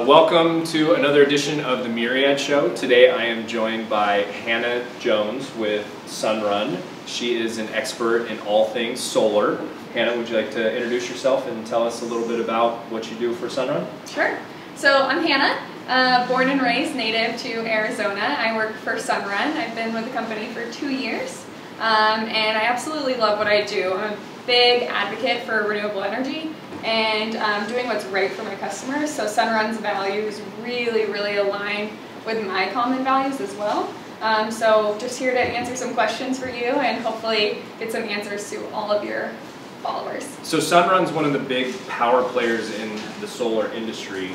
Welcome to another edition of the Myriad Show. Today I am joined by Hanna Jones with SUNRUN. She is an expert in all things solar. Hanna, would you like to introduce yourself and tell us a little bit about what you do for SUNRUN? Sure. So I'm Hanna, born and raised native to Arizona. I work for SUNRUN. I've been with the company for 2 years, and I absolutely love what I do. I'm a big advocate for renewable energy and doing what's right for my customers. So SUNRUN's values really align with my common values as well. So just here to answer some questions for you and hopefully get some answers to all of your followers. So SUNRUN's one of the big power players in the solar industry.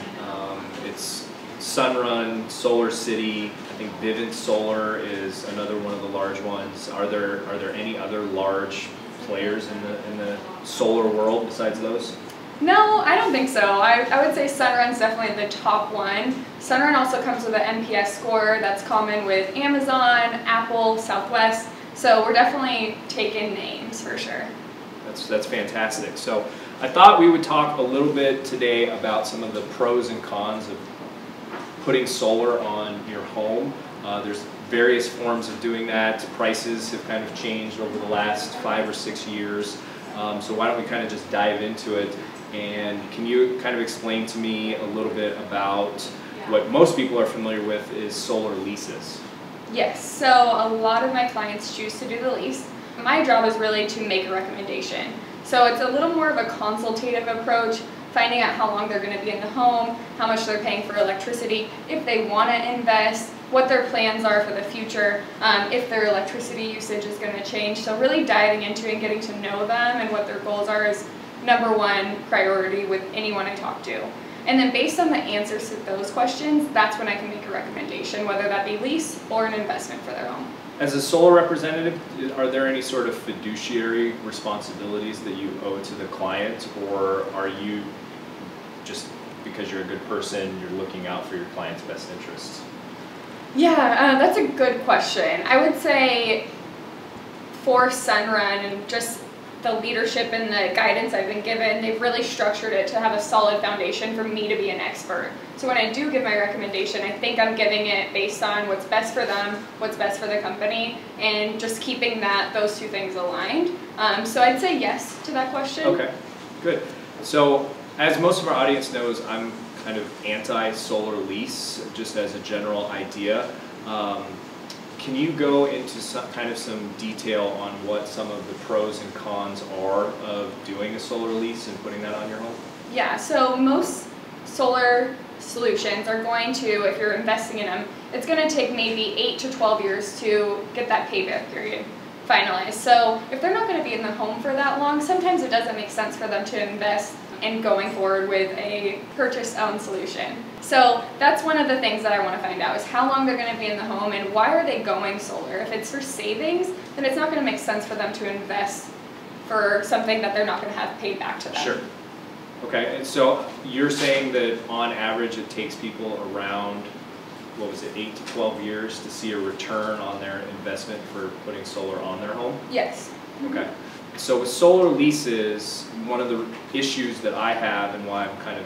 It's SUNRUN, Solar City, I think Vivint Solar is another one of the large ones. Are there any other large players in the solar world besides those? No, I don't think so. I would say SUNRUN's definitely the top one. SUNRUN also comes with an NPS score that's common with Amazon, Apple, Southwest. So we're definitely taking names for sure. That's fantastic. So I thought we would talk a little bit today about some of the pros and cons of putting solar on your home. There's various forms of doing that. Prices have kind of changed over the last 5 or 6 years. So why don't we kind of just dive into it. And can you kind of explain to me a little bit about what most people are familiar with is solar leases? Yes, so a lot of my clients choose to do the lease. My job is really to make a recommendation. So it's a little more of a consultative approach, finding out how long they're going to be in the home, how much they're paying for electricity, if they want to invest, what their plans are for the future, if their electricity usage is going to change. So really diving into and getting to know them and what their goals are is #1 priority with anyone I talk to. And then based on the answers to those questions, that's when I can make a recommendation, whether that be lease or an investment for their home. As a solar representative, are there any sort of fiduciary responsibilities that you owe to the client, or are you just, because you're a good person, you're looking out for your client's best interests? Yeah, that's a good question. I would say for SUNRUN and just the leadership and the guidance I've been given, they've really structured it to have a solid foundation for me to be an expert. So when I do give my recommendation, I think I'm giving it based on what's best for them, what's best for the company, and just keeping those two things aligned. So I'd say yes to that question. Okay, good. So as most of our audience knows, I'm kind of anti-solar lease, just as a general idea. Can you go into some detail on what some of the pros and cons are of doing a solar lease and putting that on your home? Yeah, so most solar solutions are going to, if you're investing in them, it's going to take maybe 8 to 12 years to get that payback period finalized. So if they're not going to be in the home for that long, sometimes it doesn't make sense for them to invest in going forward with a purchase-owned solution. So that's one of the things that I want to find out is how long they're going to be in the home and why are they going solar. If it's for savings, then it's not going to make sense for them to invest for something that they're not going to have paid back to them. Sure. Okay, and so you're saying that on average it takes people around, 8 to 12 years to see a return on their investment for putting solar on their home? Yes. Okay. So with solar leases, one of the issues that I have and why I'm kind of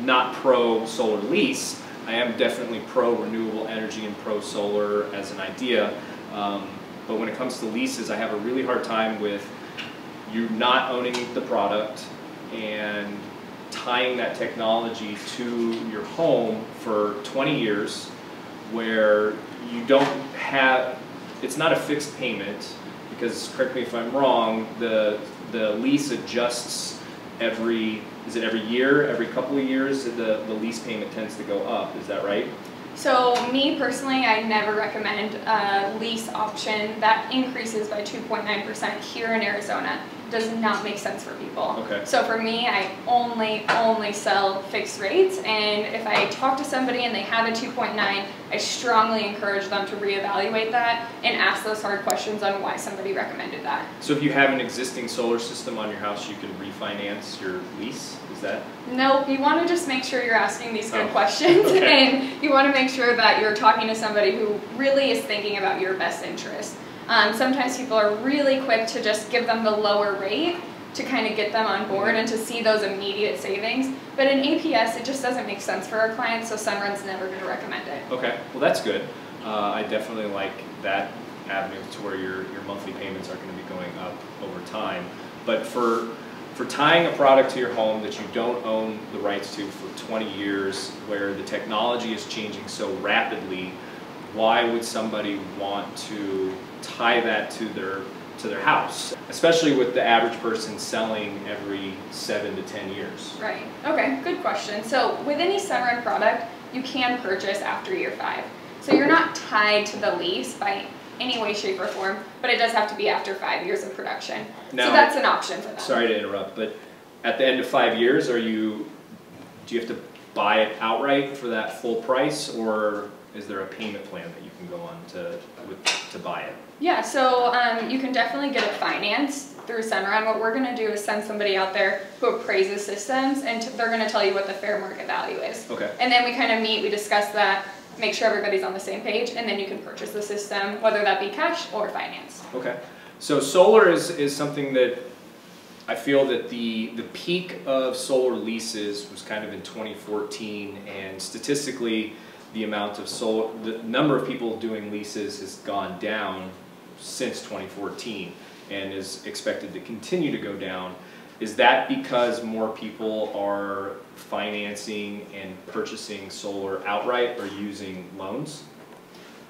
not pro solar lease, I am definitely pro renewable energy and pro solar as an idea. But when it comes to leases, I have a really hard time with you not owning the product and tying that technology to your home for 20 years where you don't have, it's not a fixed payment. Because, correct me if I'm wrong, the lease adjusts every year, every couple of years, the lease payment tends to go up, is that right? So me personally, I never recommend a lease option that increases by 2.9% here in Arizona. Does not make sense for people. Okay. So for me, I only sell fixed rates, and if I talk to somebody and they have a 2.9, I strongly encourage them to reevaluate that and ask those hard questions on why somebody recommended that. So if you have an existing solar system on your house, you can refinance your lease? Is that? No, you want to just make sure you're asking these good questions, and you want to make sure that you're talking to somebody who really is thinking about your best interest. Sometimes people are really quick to just give them the lower rate to kind of get them on board and to see those immediate savings. But in APS, it just doesn't make sense for our clients, so SUNRUN's never going to recommend it. Okay, well that's good. I definitely like that avenue to where your monthly payments are going to be going up over time. But for tying a product to your home that you don't own the rights to for 20 years, where the technology is changing so rapidly, why would somebody want to tie that to their house, especially with the average person selling every 7 to 10 years? Right. Okay, good question. So with any SUNRUN product, you can purchase after year 5. So you're not tied to the lease by any way, shape, or form, but it does have to be after 5 years of production. Now, so that's an option for them. Sorry to interrupt, but at the end of 5 years, do you have to buy it outright for that full price, or is there a payment plan that you can go on to buy it? Yeah, so you can definitely get it financed through SUNRUN. What we're going to do is send somebody out there who appraises systems, and they're going to tell you what the fair market value is. Okay. And then we kind of meet, we discuss that, make sure everybody's on the same page, and then you can purchase the system, whether that be cash or finance. Okay. So solar is something that I feel that the peak of solar leases was kind of in 2014, and statistically the number of people doing leases has gone down since 2014 and is expected to continue to go down. Is that because more people are financing and purchasing solar outright or using loans?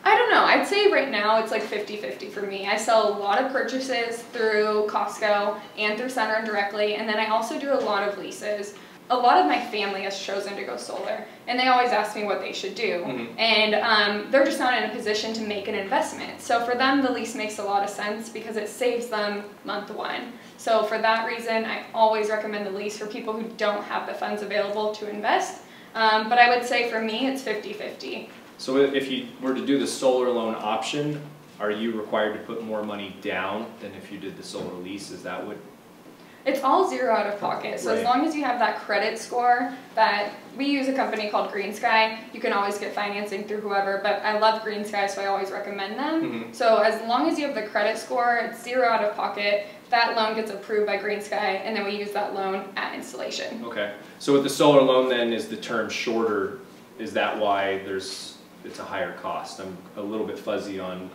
I don't know. I'd say right now it's like 50-50 for me. I sell a lot of purchases through Costco and through SUNRUN directly, and then I also do a lot of leases. A lot of my family has chosen to go solar, and they always ask me what they should do. Mm-hmm. And they're just not in a position to make an investment. So for them, the lease makes a lot of sense because it saves them month 1. So for that reason, I always recommend the lease for people who don't have the funds available to invest. But I would say for me, it's 50-50. So if you were to do the solar loan option, are you required to put more money down than if you did the solar lease? Is that what? It's all zero out of pocket. So as long as you have that credit score, that we use a company called Green Sky, you can always get financing through whoever, but I love Green Sky, so I always recommend them. Mm-hmm. So as long as you have the credit score, it's zero out of pocket. That loan gets approved by Green Sky, and then we use that loan at installation. Okay. So with the solar loan then, is the term shorter? Is that why it's a higher cost? I'm a little bit fuzzy on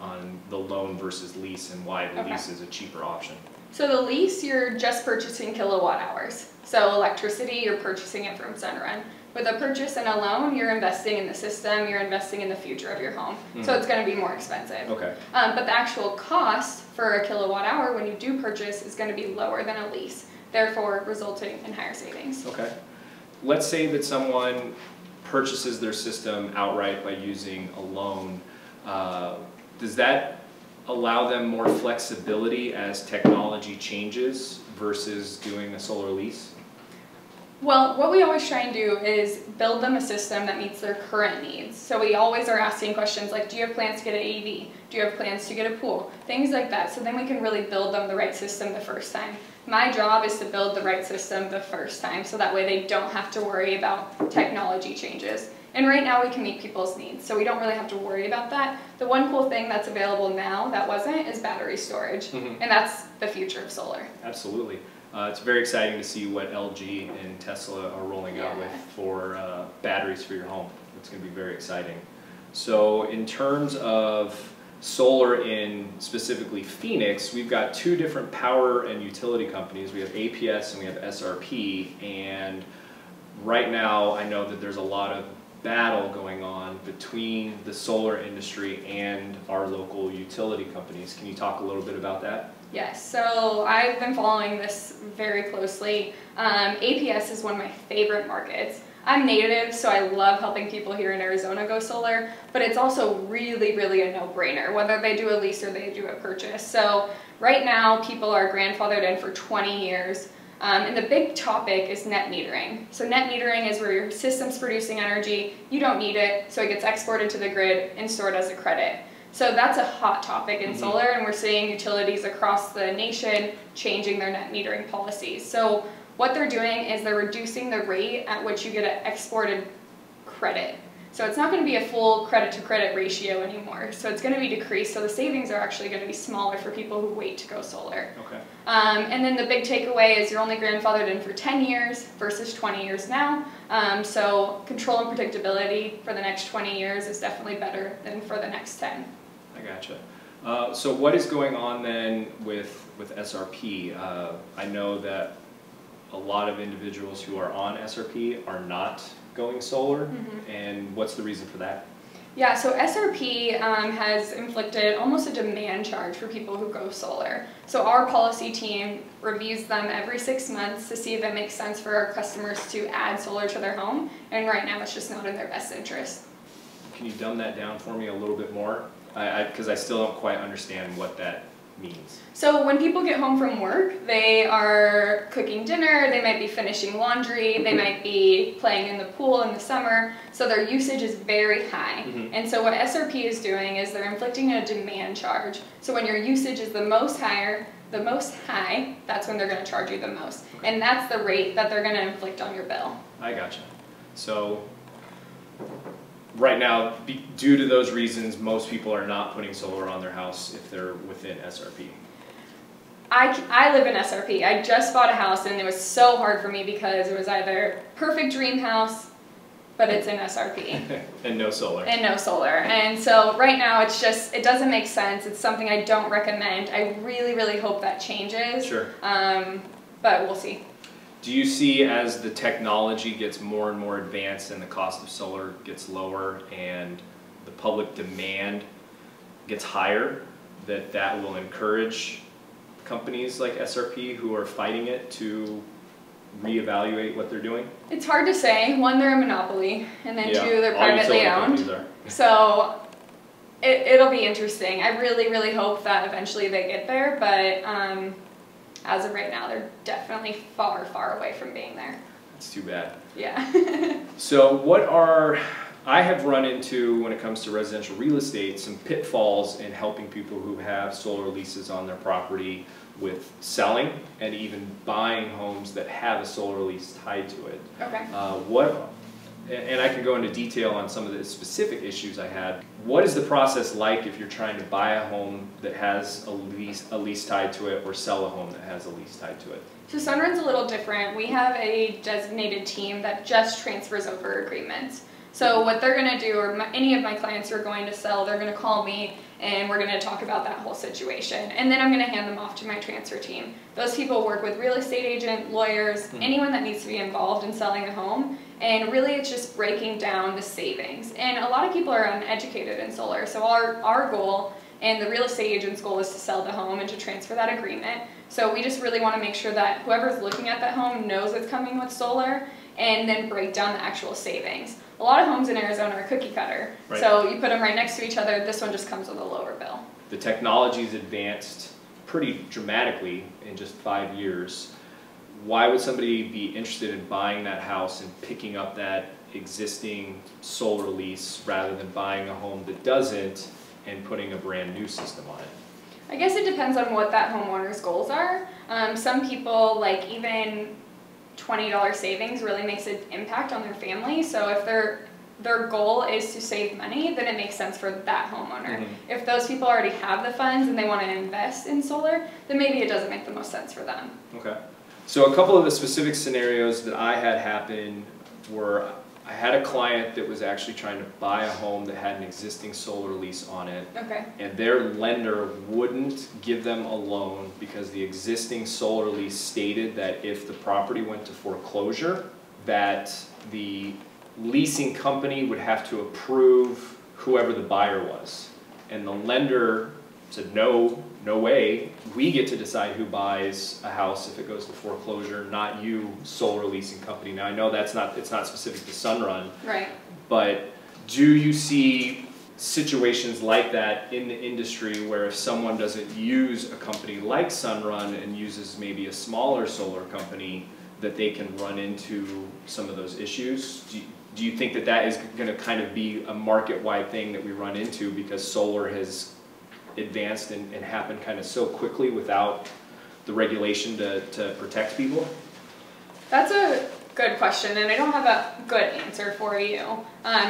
the loan versus lease and why the lease is a cheaper option. So the lease, you're just purchasing kilowatt hours. So electricity, you're purchasing it from SUNRUN. With a purchase and a loan, you're investing in the system, you're investing in the future of your home. Mm-hmm. So it's going to be more expensive. Okay. But the actual cost for a kilowatt hour when you do purchase is going to be lower than a lease, therefore resulting in higher savings. Okay. Let's say that someone purchases their system outright by using a loan. Does that allow them more flexibility as technology changes versus doing a solar lease? Well, what we always try and do is build them a system that meets their current needs. So we always are asking questions like, do you have plans to get an AV? Do you have plans to get a pool? Things like that. So then we can really build them the right system the first time. My job is to build the right system the first time, so that way they don't have to worry about technology changes. And right now we can meet people's needs, so we don't really have to worry about that. The one cool thing that's available now that wasn't is battery storage, mm-hmm. and that's the future of solar. Absolutely. It's very exciting to see what LG and Tesla are rolling out with for batteries for your home. It's going to be very exciting. So in terms of solar in specifically Phoenix, we've got 2 different power and utility companies. We have APS and we have SRP, and right now I know that there's a lot of battle going on between the solar industry and our local utility companies. Can you talk a little bit about that? Yes, so I've been following this very closely. APS is one of my favorite markets. I'm native, so I love helping people here in Arizona go solar, but it's also really, really a no-brainer, whether they do a lease or they do a purchase. So right now, people are grandfathered in for 20 years. And the big topic is net metering. So net metering is where your system's producing energy, you don't need it, so it gets exported to the grid and stored as a credit. So that's a hot topic in solar, and we're seeing utilities across the nation changing their net metering policies. So what they're doing is they're reducing the rate at which you get an exported credit. So it's not going to be a full credit to credit ratio anymore. So it's going to be decreased. So the savings are actually going to be smaller for people who wait to go solar. Okay. And then the big takeaway is you're only grandfathered in for 10 years versus 20 years now. So control and predictability for the next 20 years is definitely better than for the next 10. I gotcha. So what is going on then with SRP? I know that a lot of individuals who are on SRP are not going solar, and what's the reason for that? Yeah, so SRP has inflicted almost a demand charge for people who go solar. So our policy team reviews them every 6 months to see if it makes sense for our customers to add solar to their home, and right now it's just not in their best interest. Can you dumb that down for me a little bit more? Because I still don't quite understand what that means. So when people get home from work, they are cooking dinner, they might be finishing laundry, they might be playing in the pool in the summer, so their usage is very high. And so what SRP is doing is they're inflicting a demand charge. So when your usage is the most high, that's when they're going to charge you the most. Okay. And that's the rate that they're going to inflict on your bill. I gotcha. So right now, due to those reasons, most people are not putting solar on their house if they're within SRP. I live in SRP. I just bought a house and it was so hard for me because it was either perfect dream house, but it's in SRP. And no solar. And no solar. And so right now it's just, it doesn't make sense. It's something I don't recommend. I really, really hope that changes. Sure. But we'll see. Do you see as the technology gets more and more advanced and the cost of solar gets lower and the public demand gets higher, that will encourage companies like SRP who are fighting it to reevaluate what they're doing? It's hard to say. One, they're a monopoly, and then two, they're all privately owned. So it'll be interesting. I really, really hope that eventually they get there, but as of right now, they're definitely far, far away from being there. That's too bad. Yeah. So I have run into, when it comes to residential real estate, some pitfalls in helping people who have solar leases on their property with selling and even buying homes that have a solar lease tied to it. Okay. And I can go into detail on some of the specific issues I had. What is the process like if you're trying to buy a home that has a lease tied to it, or sell a home that has a lease tied to it? So SUNRUN's a little different. We have a designated team that just transfers over agreements. So what they're going to do, or any of my clients who are going to sell, they're going to call me and we're going to talk about that whole situation. And then I'm going to hand them off to my transfer team. Those people work with real estate agent, lawyers, anyone that needs to be involved in selling a home. And really it's just breaking down the savings. And a lot of people are uneducated in solar. So our goal, and the real estate agent's goal, is to sell the home and to transfer that agreement. So we just really want to make sure that whoever's looking at that home knows it's coming with solar, and then break down the actual savings. A lot of homes in Arizona are cookie cutter. Right. So you put them right next to each other, this one just comes with a lower bill. The technology's advanced pretty dramatically in just 5 years. Why would somebody be interested in buying that house and picking up that existing solar lease rather than buying a home that doesn't and putting a brand new system on it? I guess it depends on what that homeowner's goals are. Some people, like, even $20 savings really makes an impact on their family. So if their goal is to save money, then it makes sense for that homeowner. If those people already have the funds and they want to invest in solar, then maybe it doesn't make the most sense for them. Okay. So a couple of the specific scenarios that I had happen were, I had a client that was actually trying to buy a home that had an existing solar lease on it. Okay. And their lender wouldn't give them a loan because the existing solar lease stated that if the property went to foreclosure, that the leasing company would have to approve whoever the buyer was. And the lender said, no way, we get to decide who buys a house if it goes to foreclosure, not you, solar leasing company. Now I know it's not specific to SUNRUN, right? But do you see situations like that in the industry where if someone doesn't use a company like SUNRUN and uses maybe a smaller solar company, that they can run into some of those issues? Do you think that is going to kind of be a market-wide thing that we run into because solar has advanced and happened kind of so quickly without the regulation to protect people? That's a good question, and I don't have a good answer for you,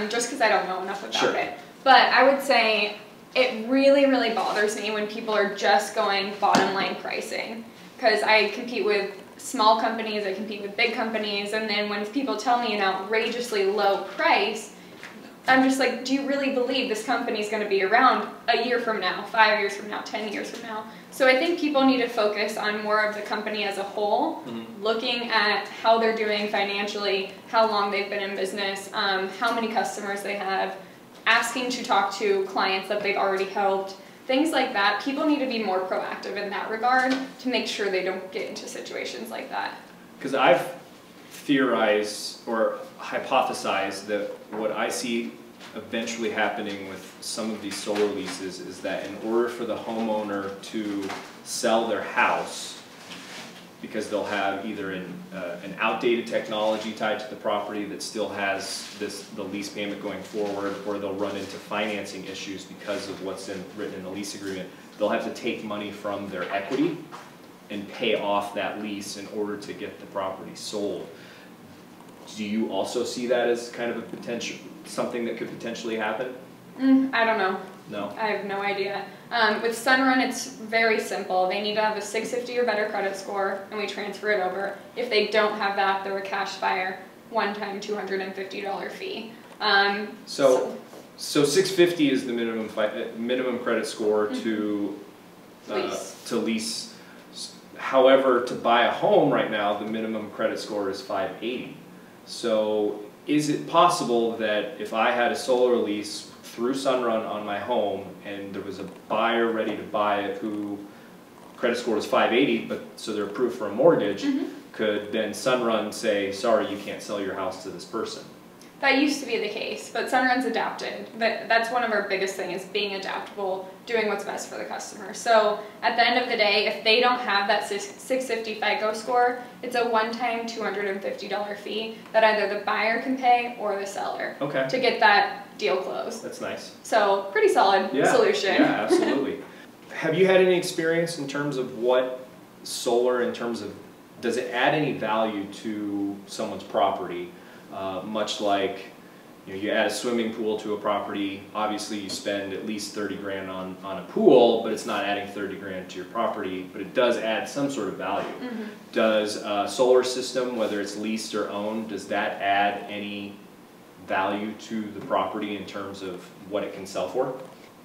just because I don't know enough about it. But I would say it really, really bothers me when people are just going bottom line pricing, because I compete with small companies, I compete with big companies, and then when people tell me an outrageously low price, I'm just like, do you really believe this company is going to be around a year from now, 5 years from now, 10 years from now? So I think people need to focus on more of the company as a whole, looking at how they're doing financially, how long they've been in business, how many customers they have, asking to talk to clients that they've already helped, things like that. People need to be more proactive in that regard to make sure they don't get into situations like that. Because I've theorized or hypothesized that what I see eventually happening with some of these solar leases is that in order for the homeowner to sell their house, because they'll have either an outdated technology tied to the property that still has the lease payment going forward, or they'll run into financing issues because of what's written in the lease agreement, they'll have to take money from their equity and pay off that lease in order to get the property sold. Do you also see that as kind of a potential, something that could potentially happen? I don't know. No? I have no idea. With SUNRUN, it's very simple. They need to have a 650 or better credit score, and we transfer it over. If they don't have that, they're a cash buyer, one-time $250 fee. So 650 is the minimum credit score to lease. However, to buy a home right now, the minimum credit score is 580. So is it possible that if I had a solar lease through SUNRUN on my home and there was a buyer ready to buy it who credit score was 580, but so they're approved for a mortgage, could then SUNRUN say, sorry, you can't sell your house to this person? That used to be the case, but SUNRUN's adapted. That's one of our biggest things, is being adaptable, doing what's best for the customer. So at the end of the day, if they don't have that 650 FICO score, it's a one-time $250 fee that either the buyer can pay or the seller to get that deal closed. That's nice. So pretty solid solution. Yeah, absolutely. Have you had any experience in terms of what solar, in terms of, does it add any value to someone's property? Much like, you add a swimming pool to a property, obviously you spend at least 30 grand on a pool, but it's not adding 30 grand to your property, but it does add some sort of value. Does a solar system, whether it's leased or owned, does that add any value to the property in terms of what it can sell for?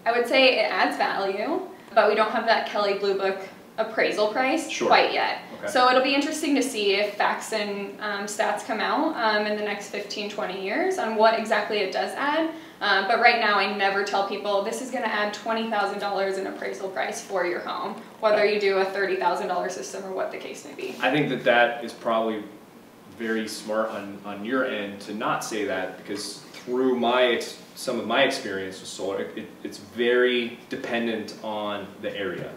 I would say it adds value, but we don't have that Kelley Blue Book appraisal price quite yet. So it'll be interesting to see if facts and stats come out in the next 15-20 years on what exactly it does add. But right now I never tell people this is going to add $20,000 in appraisal price for your home, whether you do a $30,000 system or what the case may be. I think that that is probably very smart on your end to not say that, because through some of my experience with solar, it's very dependent on the area.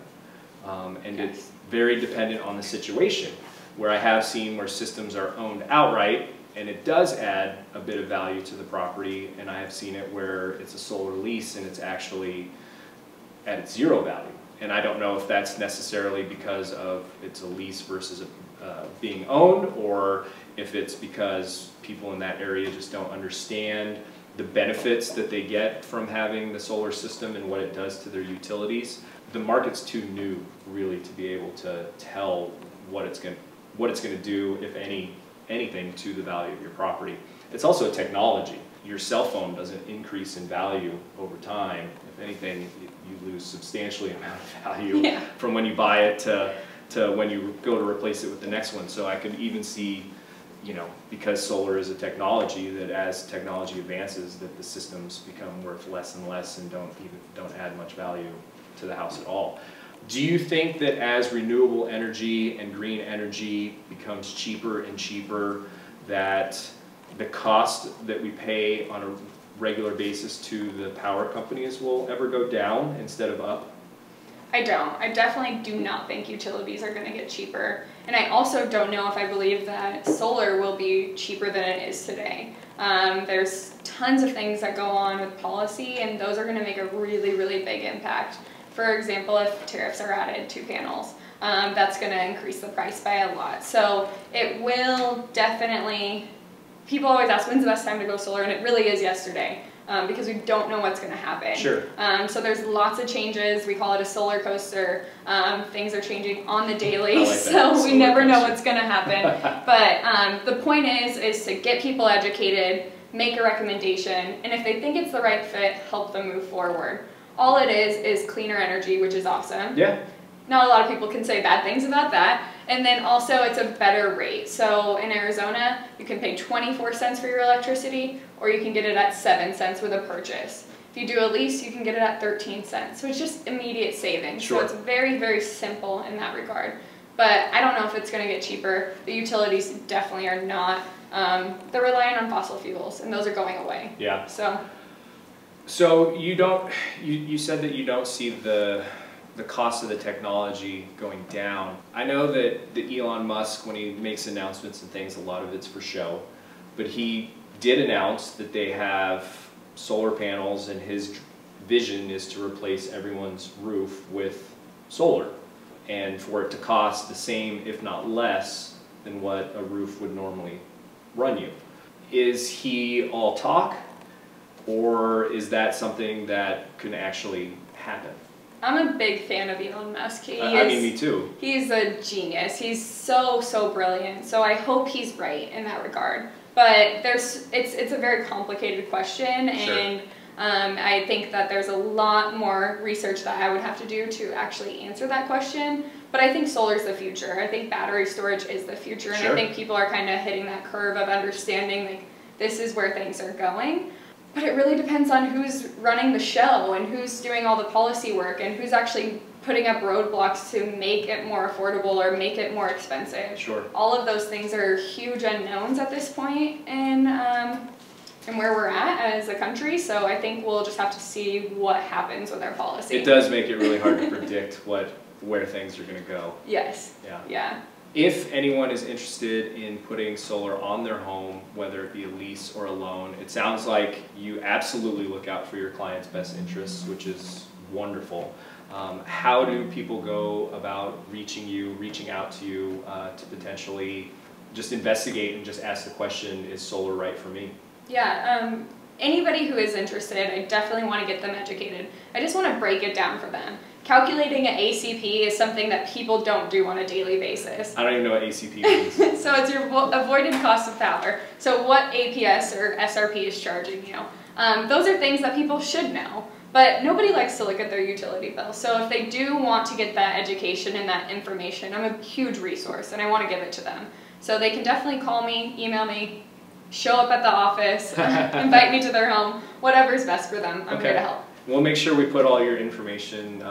And it's very dependent on the situation, where I have seen where systems are owned outright and it does add a bit of value to the property, and I have seen it where it's a solar lease and it's actually at its zero value. And I don't know if that's necessarily because of it's a lease versus being owned, or if it's because people in that area just don't understand the benefits that they get from having the solar system and what it does to their utilities. The market's too new, really, to be able to tell what it's going to do, if anything, to the value of your property. It's also technology. Your cell phone doesn't increase in value over time. If anything, you lose substantially amount of value from when you buy it to when you go to replace it with the next one. So I could even see, because solar is a technology, that as technology advances, that the systems become worth less and less and don't add much value to the house at all. Do you think that as renewable energy and green energy becomes cheaper and cheaper, that the cost that we pay on a regular basis to the power companies will ever go down instead of up? I don't. I definitely do not think utilities are going to get cheaper. And I also don't know if I believe that solar will be cheaper than it is today. There's tons of things that go on with policy, and those are going to make a really, really big impact. For example, if tariffs are added to panels, that's going to increase the price by a lot. So it will definitely, people always ask, when's the best time to go solar? And it really is yesterday. Because we don't know what's going to happen. Sure. So there's lots of changes. We call it a solar coaster. Things are changing on the daily, I like that. so we never know what's going to happen. But the point is to get people educated, make a recommendation, and if they think it's the right fit, help them move forward. All it is cleaner energy, which is awesome. Yeah. Not a lot of people can say bad things about that. And then also it's a better rate. So in Arizona, you can pay 24 cents for your electricity, or you can get it at 7 cents with a purchase. If you do a lease, you can get it at 13 cents. So it's just immediate savings. Sure. So it's very, very simple in that regard. But I don't know if it's going to get cheaper. The utilities definitely are not. They're relying on fossil fuels, and those are going away. Yeah. So you said that you don't see the cost of the technology going down. I know that Elon Musk, when he makes announcements and things, a lot of it's for show, but he did announce that they have solar panels, and his vision is to replace everyone's roof with solar, and for it to cost the same, if not less, than what a roof would normally run you. Is he all talk, or is that something that can actually happen? I'm a big fan of Elon Musk. I mean, me too. He's a genius. He's so brilliant. So I hope he's right in that regard. But it's a very complicated question, and Sure. I think that there's a lot more research that I would have to do to actually answer that question. But I think solar's the future. I think battery storage is the future, and Sure. I think people are kind of hitting that curve of understanding like this is where things are going. But it really depends on who's running the show and who's doing all the policy work and who's actually putting up roadblocks to make it more affordable or make it more expensive. Sure. All of those things are huge unknowns at this point in where we're at as a country. So I think we'll just have to see what happens with our policy. It does make it really hard to predict where things are going to go. Yes. Yeah. Yeah. If anyone is interested in putting solar on their home, whether it be a lease or a loan, it sounds like you absolutely look out for your client's best interests, which is wonderful. How do people go about reaching out to you to potentially just investigate and just ask the question, is solar right for me? Yeah, anybody who is interested, I definitely want to get them educated. I just want to break it down for them. Calculating an ACP is something that people don't do on a daily basis. I don't even know what ACP means. So it's your avoided cost of power. So what APS or SRP is charging you. Those are things that people should know. But nobody likes to look at their utility bill. So if they do want to get that education and that information, I'm a huge resource and I want to give it to them. So they can definitely call me, email me, show up at the office, invite me to their home, whatever's best for them. I'm here to help. We'll make sure we put all your information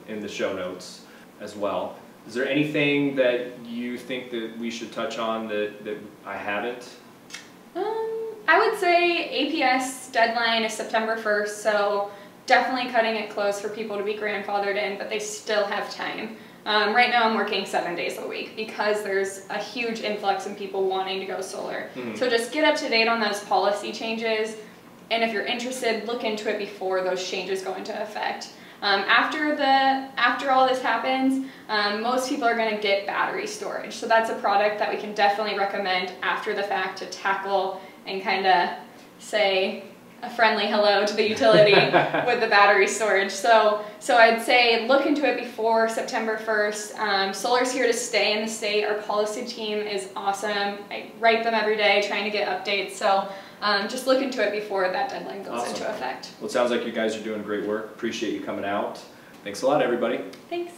in the show notes as well. Is there anything that you think that we should touch on that I haven't? I would say APS deadline is September 1st, so definitely cutting it close for people to be grandfathered in, but they still have time. Right now I'm working 7 days a week because there's a huge influx in people wanting to go solar. Mm-hmm. So just get up to date on those policy changes, and if you're interested, look into it before those changes go into effect. After all this happens, most people are going to get battery storage. So that's a product that we can definitely recommend after the fact to tackle and kind of say a friendly hello to the utility with the battery storage. So I'd say look into it before September 1st. Solar's here to stay in the state. Our policy team is awesome. I write them every day trying to get updates. So just look into it before that deadline goes into effect. Well, it sounds like you guys are doing great work. Appreciate you coming out. Thanks a lot, everybody. Thanks.